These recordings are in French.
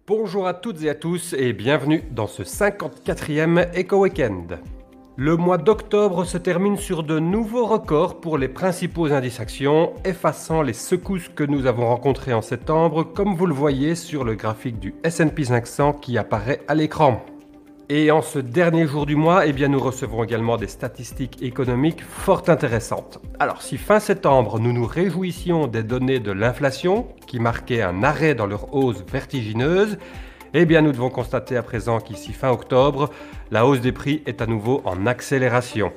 Bonjour à toutes et à tous et bienvenue dans ce 54e Eco Weekend. Le mois d'octobre se termine sur de nouveaux records pour les principaux indices actions, effaçant les secousses que nous avons rencontrées en septembre, comme vous le voyez sur le graphique du S&P 500 qui apparaît à l'écran. Et en ce dernier jour du mois, nous recevons également des statistiques économiques fort intéressantes. Alors si fin septembre, nous nous réjouissions des données de l'inflation, qui marquaient un arrêt dans leur hausse vertigineuse, nous devons constater à présent qu'ici fin octobre, la hausse des prix est à nouveau en accélération.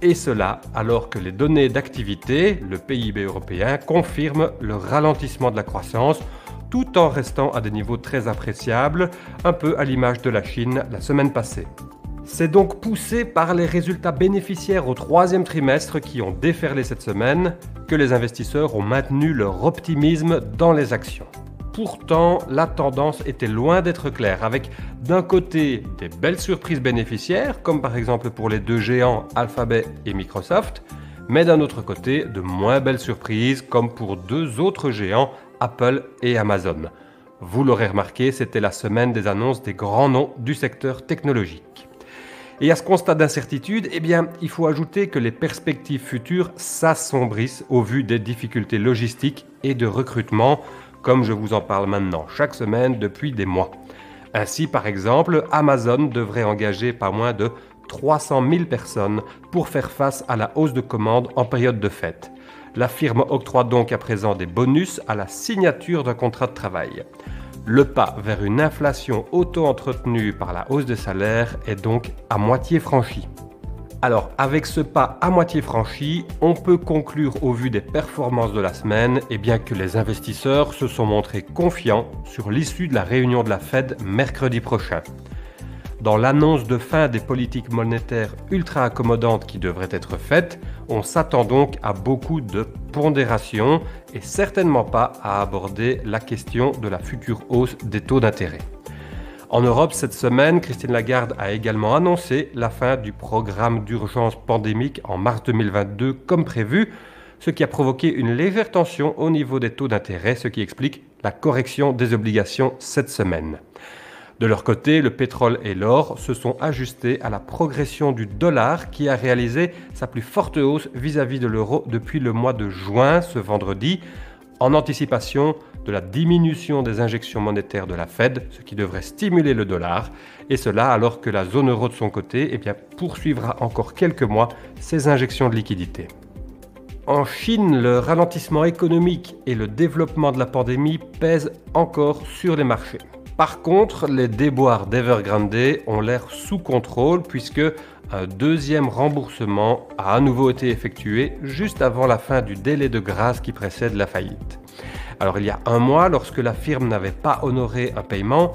Et cela alors que les données d'activité, le PIB européen, confirment le ralentissement de la croissance, tout en restant à des niveaux très appréciables, un peu à l'image de la Chine la semaine passée. C'est donc poussé par les résultats bénéficiaires au troisième trimestre qui ont déferlé cette semaine que les investisseurs ont maintenu leur optimisme dans les actions. Pourtant, la tendance était loin d'être claire, avec d'un côté des belles surprises bénéficiaires, comme par exemple pour les deux géants Alphabet et Microsoft, mais d'un autre côté de moins belles surprises, comme pour deux autres géants, Apple et Amazon. Vous l'aurez remarqué, c'était la semaine des annonces des grands noms du secteur technologique. Et à ce constat d'incertitude, il faut ajouter que les perspectives futures s'assombrissent au vu des difficultés logistiques et de recrutement, comme je vous en parle maintenant chaque semaine depuis des mois. Ainsi, par exemple, Amazon devrait engager pas moins de 300 000 personnes pour faire face à la hausse de commandes en période de fête. La firme octroie donc à présent des bonus à la signature d'un contrat de travail. Le pas vers une inflation auto-entretenue par la hausse des salaires est donc à moitié franchi. Alors, avec ce pas à moitié franchi, on peut conclure au vu des performances de la semaine que les investisseurs se sont montrés confiants sur l'issue de la réunion de la Fed mercredi prochain. Dans l'annonce de fin des politiques monétaires ultra accommodantes qui devraient être faites, on s'attend donc à beaucoup de pondération et certainement pas à aborder la question de la future hausse des taux d'intérêt. En Europe, cette semaine, Christine Lagarde a également annoncé la fin du programme d'urgence pandémique en mars 2022 comme prévu, ce qui a provoqué une légère tension au niveau des taux d'intérêt, ce qui explique la correction des obligations cette semaine. De leur côté, le pétrole et l'or se sont ajustés à la progression du dollar qui a réalisé sa plus forte hausse vis-à-vis de l'euro depuis le mois de juin ce vendredi, en anticipation de la diminution des injections monétaires de la Fed, ce qui devrait stimuler le dollar, et cela alors que la zone euro de son côté poursuivra encore quelques mois ses injections de liquidités. En Chine, le ralentissement économique et le développement de la pandémie pèsent encore sur les marchés. Par contre, les déboires d'Evergrande ont l'air sous contrôle puisque un deuxième remboursement a à nouveau été effectué juste avant la fin du délai de grâce qui précède la faillite. Alors il y a un mois, lorsque la firme n'avait pas honoré un paiement,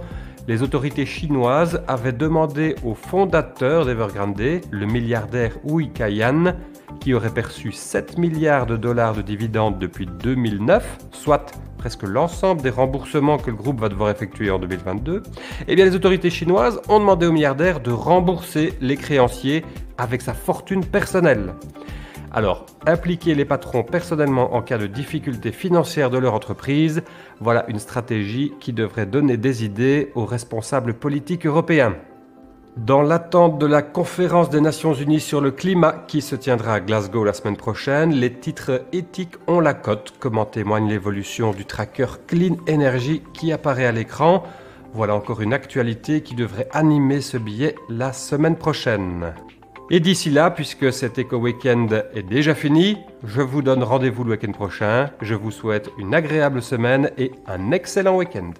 les autorités chinoises avaient demandé au fondateur d'Evergrande, le milliardaire Hui Kaiyan, qui aurait perçu 7 milliards de dollars de dividendes depuis 2009, soit presque l'ensemble des remboursements que le groupe va devoir effectuer en 2022, les autorités chinoises ont demandé au milliardaire de rembourser les créanciers avec sa fortune personnelle. Alors, impliquer les patrons personnellement en cas de difficultés financières de leur entreprise, voilà une stratégie qui devrait donner des idées aux responsables politiques européens. Dans l'attente de la conférence des Nations Unies sur le climat qui se tiendra à Glasgow la semaine prochaine, les titres éthiques ont la cote, comme en témoigne l'évolution du tracker Clean Energy qui apparaît à l'écran. Voilà encore une actualité qui devrait animer ce billet la semaine prochaine. Et d'ici là, puisque cet Eco Weekend est déjà fini, je vous donne rendez-vous le week-end prochain. Je vous souhaite une agréable semaine et un excellent week-end.